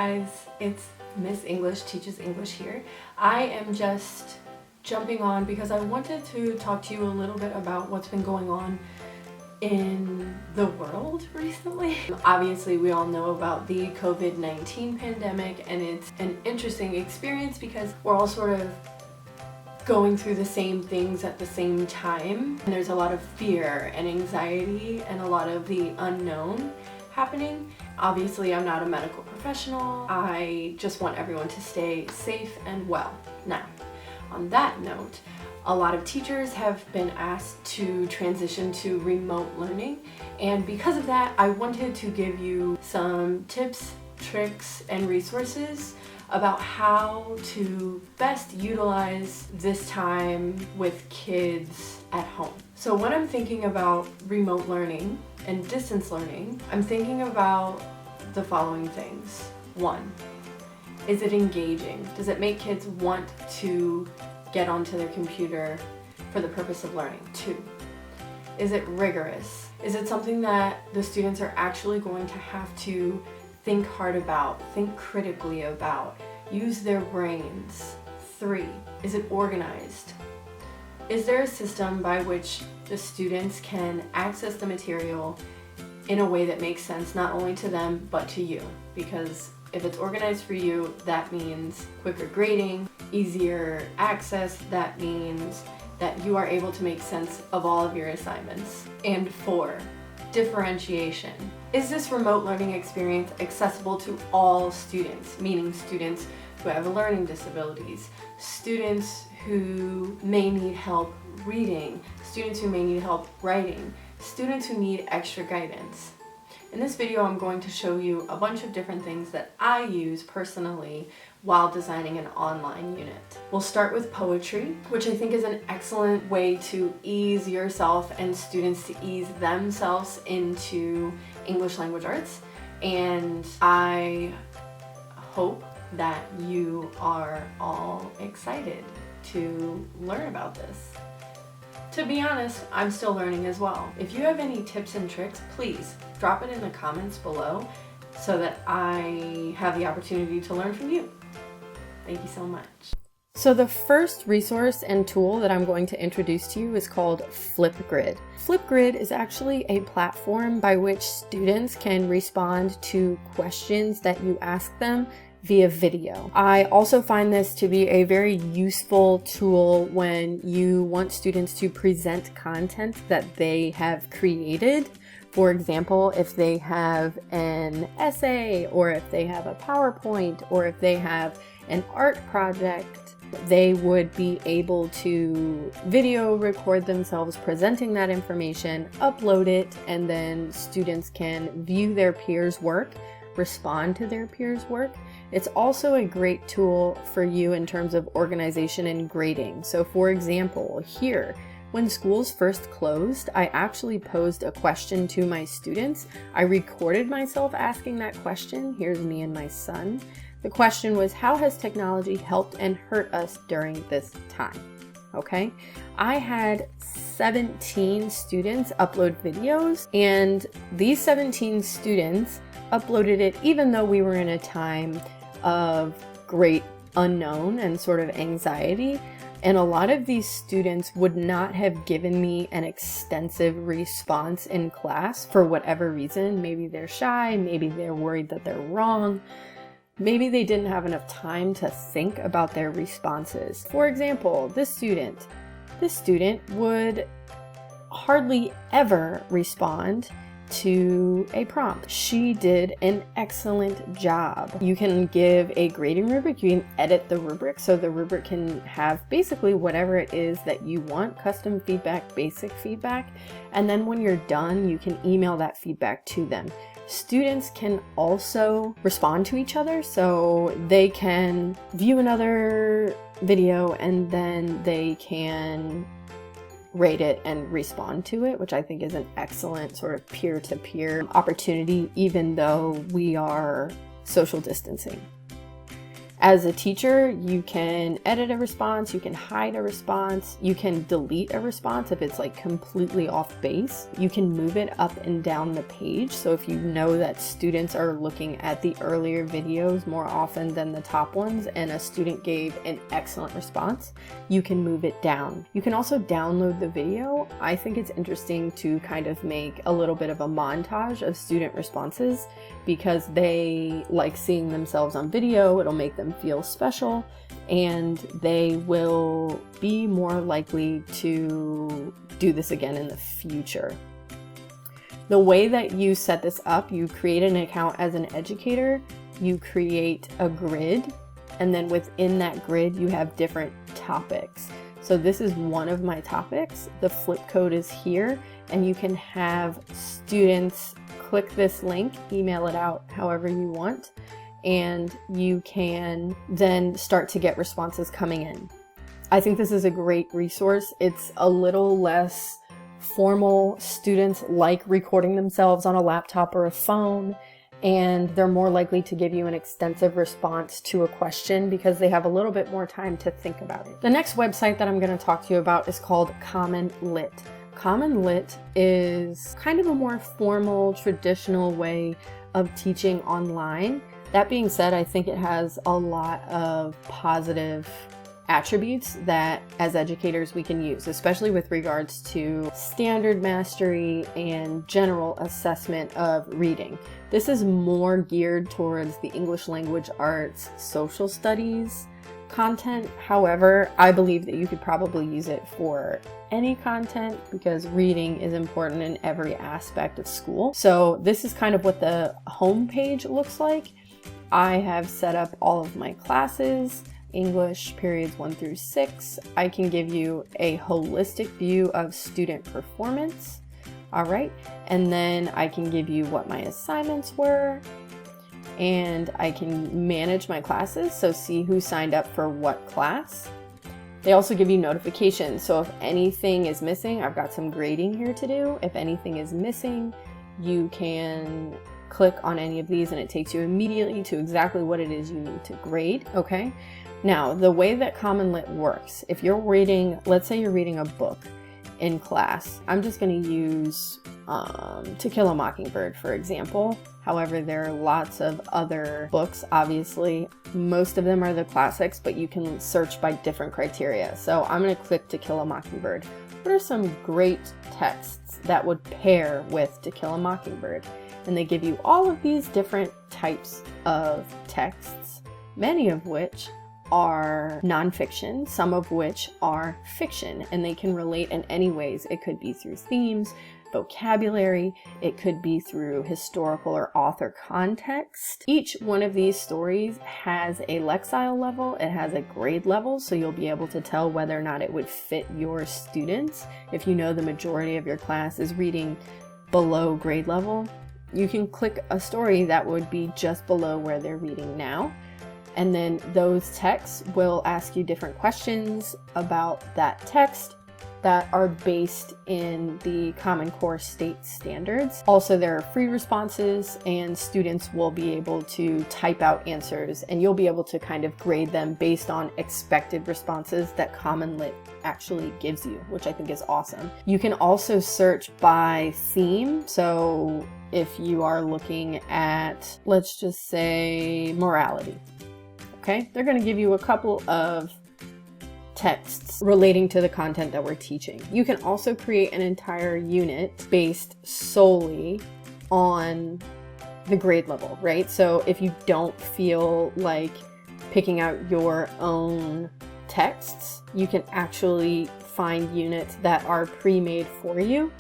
guys, it's Miss English Teaches English here. I am just jumping on because I wanted to talk to you a little bit about what's been going on in the world recently. Obviously, we all know about the COVID-19 pandemic, and it's an interesting experience because we're all sort of going through the same things at the same time. And there's a lot of fear and anxiety and a lot of the unknown happening. Obviously, I'm not a medical professional. I just want everyone to stay safe and well. Now, on that note, a lot of teachers have been asked to transition to remote learning, and because of that, I wanted to give you some tips, tricks, and resources about how to best utilize this time with kids at home. So when I'm thinking about remote learning and distance learning, I'm thinking about the following things. 1, is it engaging? Does it make kids want to get onto their computer for the purpose of learning? 2, is it rigorous? Is it something that the students are actually going to have to think hard about, think critically about, use their brains? 3, is it organized? Is there a system by which the students can access the material in a way that makes sense not only to them but to you? Because if it's organized for you, that means quicker grading, easier access. That means that you are able to make sense of all of your assignments. And 4, differentiation. Is this remote learning experience accessible to all students, meaning students who have learning disabilities, students who may need help reading, students who may need help writing, students who need extra guidance? In this video, I'm going to show you a bunch of different things that I use personally while designing an online unit. We'll start with poetry, which I think is an excellent way to ease yourself and students to ease themselves into English language arts. And I hope that you are all excited to learn about this. To be honest, I'm still learning as well. If you have any tips and tricks, please drop it in the comments below so that I have the opportunity to learn from you. Thank you so much. So the first resource and tool that I'm going to introduce to you is called Flipgrid. Flipgrid is actually a platform by which students can respond to questions that you ask them via video. I also find this to be a very useful tool when you want students to present content that they have created. For example, if they have an essay, or if they have a PowerPoint, or if they have an art project, they would be able to video record themselves presenting that information, upload it, and then students can view their peers' work, respond to their peers' work. It's also a great tool for you in terms of organization and grading. So for example, here, when schools first closed, I actually posed a question to my students. I recorded myself asking that question. Here's me and my son. The question was, how has technology helped and hurt us during this time? Okay, I had 17 students upload videos, and these 17 students uploaded it even though we were in a time of great unknown and sort of anxiety. And a lot of these students would not have given me an extensive response in class for whatever reason. Maybe they're shy, maybe they're worried that they're wrong, maybe they didn't have enough time to think about their responses. For example, this student would hardly ever respond to a prompt. She did an excellent job. You can give a grading rubric, you can edit the rubric, so the rubric can have basically whatever it is that you want, custom feedback, basic feedback, and then when you're done, you can email that feedback to them. Students can also respond to each other, so they can view another video and then they can rate it and respond to it, which I think is an excellent sort of peer-to-peer opportunity, even though we are social distancing. As a teacher, you can edit a response, you can hide a response, you can delete a response if it's like completely off base. You can move it up and down the page. So if you know that students are looking at the earlier videos more often than the top ones and a student gave an excellent response, you can move it down. You can also download the video. I think it's interesting to kind of make a little bit of a montage of student responses because they like seeing themselves on video. It'll make them feel special and they will be more likely to do this again in the future. The way that you set this up, you create an account as an educator, you create a grid, and then within that grid you have different topics. So this is one of my topics. The flip code is here, and you can have students click this link, email it out however you want, and you can then start to get responses coming in. I think this is a great resource. It's a little less formal. Students like recording themselves on a laptop or a phone, and they're more likely to give you an extensive response to a question because they have a little bit more time to think about it. The next website that I'm going to talk to you about is called Common Lit. Common Lit is kind of a more formal, traditional way of teaching online. That being said, I think it has a lot of positive attributes that as educators we can use, especially with regards to standard mastery and general assessment of reading. This is more geared towards the English language arts, social studies content. However, I believe that you could probably use it for any content because reading is important in every aspect of school. So this is kind of what the home page looks like. I have set up all of my classes, English periods 1 through 6. I can give you a holistic view of student performance. All right. And then I can give you what my assignments were, and I can manage my classes. So see who signed up for what class. They also give you notifications. So if anything is missing, I've got some grading here to do. If anything is missing, you can click on any of these and it takes you immediately to exactly what it is you need to grade. Okay. Now, the way that Common Lit works, if you're reading, let's say you're reading a book in class, I'm just going to use To Kill a Mockingbird, for example. However, there are lots of other books, obviously. Most of them are the classics, but you can search by different criteria. So I'm going to click To Kill a Mockingbird. What are some great texts that would pair with To Kill a Mockingbird? And they give you all of these different types of texts, many of which are nonfiction, some of which are fiction, and they can relate in any ways. It could be through themes, vocabulary, it could be through historical or author context. Each one of these stories has a Lexile level, it has a grade level, so you'll be able to tell whether or not it would fit your students. If you know the majority of your class is reading below grade level, you can click a story that would be just below where they're reading now. And then those texts will ask you different questions about that text that are based in the Common Core state standards. Also, there are free responses and students will be able to type out answers and you'll be able to kind of grade them based on expected responses that Common Lit actually gives you, which I think is awesome. You can also search by theme. So if you are looking at, let's just say, morality. Okay, they're going to give you a couple of texts relating to the content that we're teaching. You can also create an entire unit based solely on the grade level, right? So if you don't feel like picking out your own texts, you can actually find units that are pre-made for you.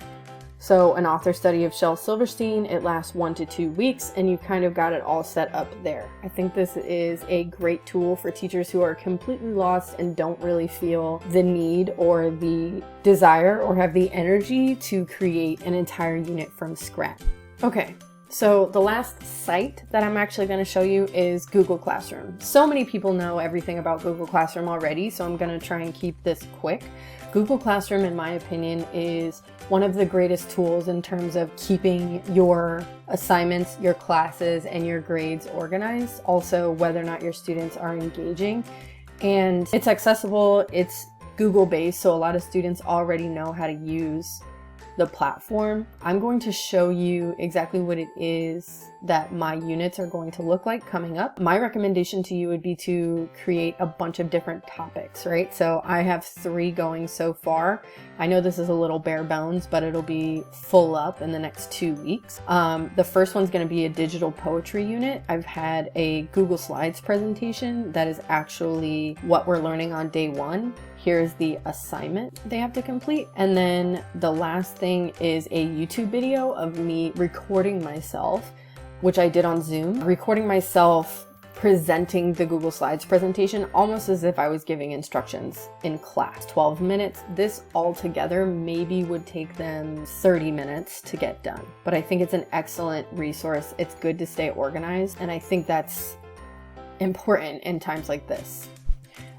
So an author study of Shel Silverstein, it lasts 1 to 2 weeks and you've kind of got it all set up there. I think this is a great tool for teachers who are completely lost and don't really feel the need or the desire or have the energy to create an entire unit from scratch. Okay. So the last site that I'm actually going to show you is Google Classroom. So many people know everything about Google Classroom already, so I'm going to try and keep this quick. Google Classroom, in my opinion, is one of the greatest tools in terms of keeping your assignments, your classes, and your grades organized. Also, whether or not your students are engaging. And it's accessible, it's Google-based, so a lot of students already know how to use the platform. I'm going to show you exactly what it is that my units are going to look like coming up. My recommendation to you would be to create a bunch of different topics, right? So I have 3 going so far. I know this is a little bare bones, but it'll be full up in the next 2 weeks. The first one's going to be a digital poetry unit. I've had a Google Slides presentation that is actually what we're learning on day 1. Here's the assignment they have to complete. And then the last thing is a YouTube video of me recording myself, which I did on Zoom, recording myself presenting the Google Slides presentation almost as if I was giving instructions in class. 12 minutes. This all together maybe would take them 30 minutes to get done. But I think it's an excellent resource. It's good to stay organized, and I think that's important in times like this.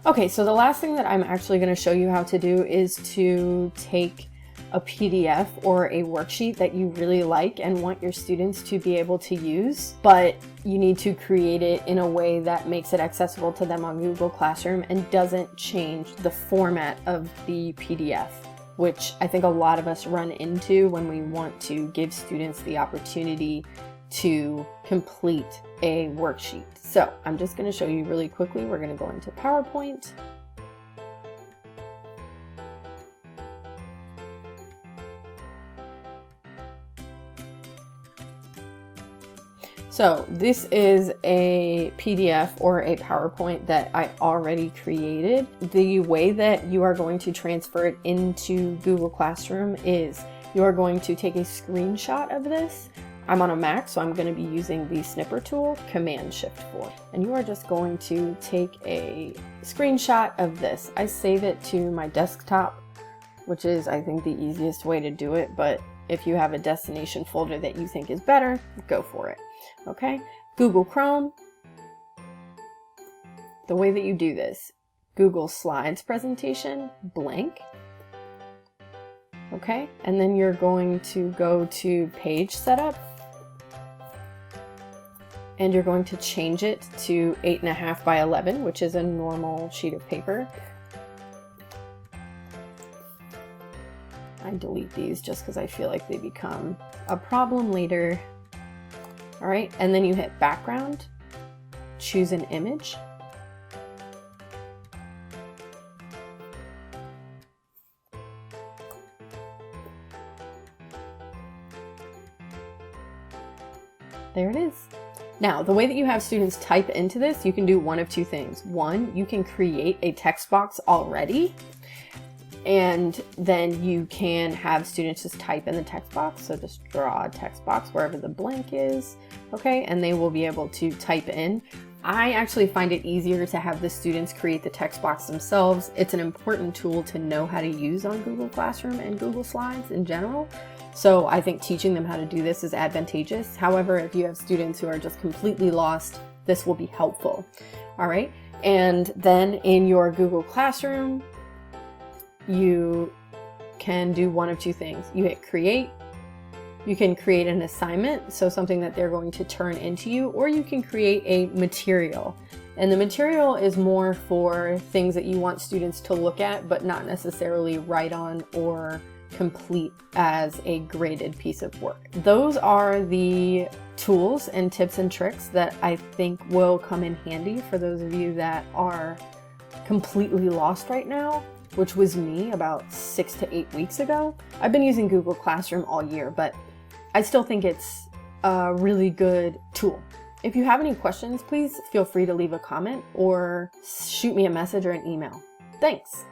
Okay, so the last thing that I'm actually going to show you how to do is to take a PDF or a worksheet that you really like and want your students to be able to use, but you need to create it in a way that makes it accessible to them on Google Classroom and doesn't change the format of the PDF, which I think a lot of us run into when we want to give students the opportunity to complete a worksheet. So I'm just going to show you really quickly. We're going to go into PowerPoint. So this is a PDF or a PowerPoint that I already created. The way that you are going to transfer it into Google Classroom is you are going to take a screenshot of this. I'm on a Mac, so I'm going to be using the snipper tool, Command-Shift-4. And you are just going to take a screenshot of this. I save it to my desktop, which is, I think, the easiest way to do it. But if you have a destination folder that you think is better, go for it. Okay, Google Chrome. The way that you do this, Google Slides presentation, blank. Okay, and then you're going to go to page setup. And you're going to change it to 8.5 by 11, which is a normal sheet of paper. I delete these just because I feel like they become a problem later. All right, and then you hit background, choose an image. There it is. Now, the way that you have students type into this, you can do one of 2 things. One, you can create a text box already, and then you can have students just type in the text box. So just draw a text box wherever the blank is, okay? And they will be able to type in. I actually find it easier to have the students create the text box themselves. It's an important tool to know how to use on Google Classroom and Google Slides in general. So I think teaching them how to do this is advantageous. However, if you have students who are just completely lost, this will be helpful. All right. And then in your Google Classroom, you can do one of 2 things. You hit create. You can create an assignment, so something that they're going to turn into you, or you can create a material. And the material is more for things that you want students to look at, but not necessarily write on or complete as a graded piece of work. Those are the tools and tips and tricks that I think will come in handy for those of you that are completely lost right now, which was me about 6 to 8 weeks ago. I've been using Google Classroom all year, but I still think it's a really good tool. If you have any questions, please feel free to leave a comment or shoot me a message or an email. Thanks.